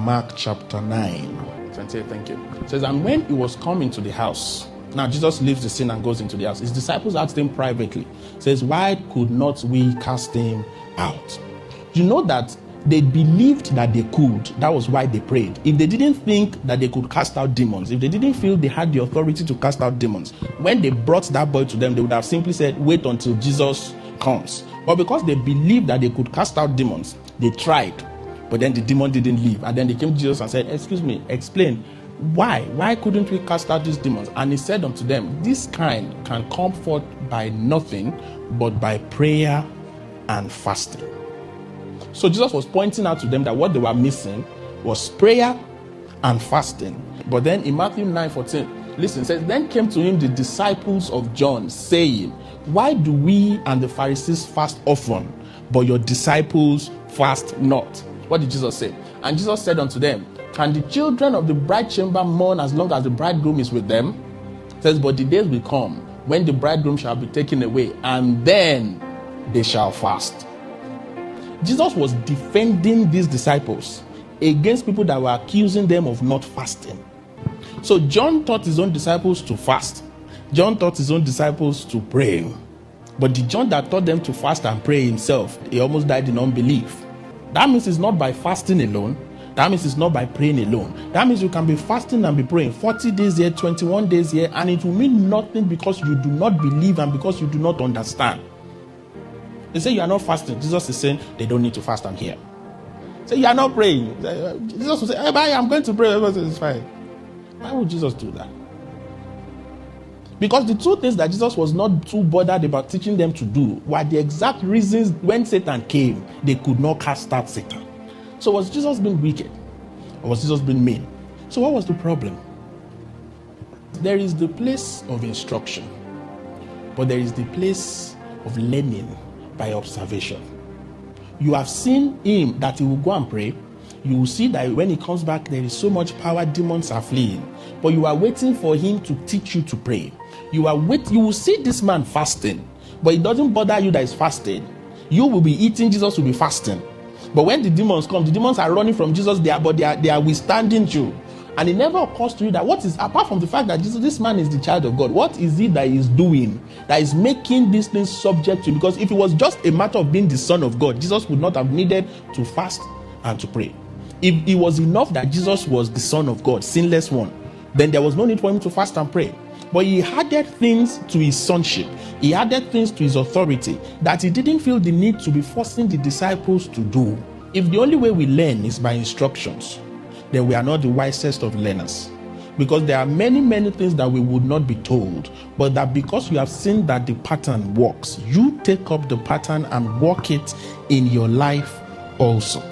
Mark chapter 9. 28, thank you. It says, and when he was come into the house, now Jesus leaves the scene and goes into the house. His disciples asked him privately, says, why could not we cast him out? You know that they believed that they could. That was why they prayed. If they didn't think that they could cast out demons, if they didn't feel they had the authority to cast out demons, when they brought that boy to them, they would have simply said, wait until Jesus comes. But because they believed that they could cast out demons, they tried. But then the demon didn't leave. And then they came to Jesus and said, excuse me, explain. Why couldn't we cast out these demons? And he said unto them, this kind can come forth by nothing but by prayer and fasting. So Jesus was pointing out to them that what they were missing was prayer and fasting. But then in Matthew 9:14, listen, it says, then came to him the disciples of John, saying, why do we and the Pharisees fast often, but your disciples fast not? What did Jesus say? And Jesus said unto them, can the children of the bride chamber mourn as long as the bridegroom is with them? It says, but the days will come when the bridegroom shall be taken away, and then they shall fast. Jesus was defending these disciples against people that were accusing them of not fasting. So John taught his own disciples to fast. John taught his own disciples to pray. But the John that taught them to fast and pray himself, he almost died in unbelief. That means it's not by fasting alone. That means it's not by praying alone. That means you can be fasting and be praying 40 days here, 21 days here, and it will mean nothing because you do not believe and because you do not understand. They say you are not fasting. Jesus is saying they don't need to fast, I'm here. Say you are not praying. Jesus will say, hey, bye, I'm going to pray. Everything is fine. Why would Jesus do that? Because the two things that Jesus was not too bothered about teaching them to do were the exact reasons when Satan came, they could not cast out Satan. So was Jesus being wicked? Or was Jesus being mean? So what was the problem? There is the place of instruction, but there is the place of learning by observation. You have seen him that he will go and pray. You will see that when he comes back, there is so much power, demons are fleeing. But you are waiting for him to teach you to pray. You will see this man fasting, but it doesn't bother you that he's fasting. You will be eating, Jesus will be fasting. But when the demons come, the demons are running from Jesus, they are withstanding you. And it never occurs to you that what is, apart from the fact that this man is the child of God, what is it that he's doing that is making these things subject to you? Because if it was just a matter of being the Son of God, Jesus would not have needed to fast and to pray. If it was enough that Jesus was the Son of God, sinless one, then there was no need for him to fast and pray. But he added things to his sonship. He added things to his authority that he didn't feel the need to be forcing the disciples to do. If the only way we learn is by instructions, then we are not the wisest of learners. Because there are many, many things that we would not be told, but that because you have seen that the pattern works, you take up the pattern and work it in your life also.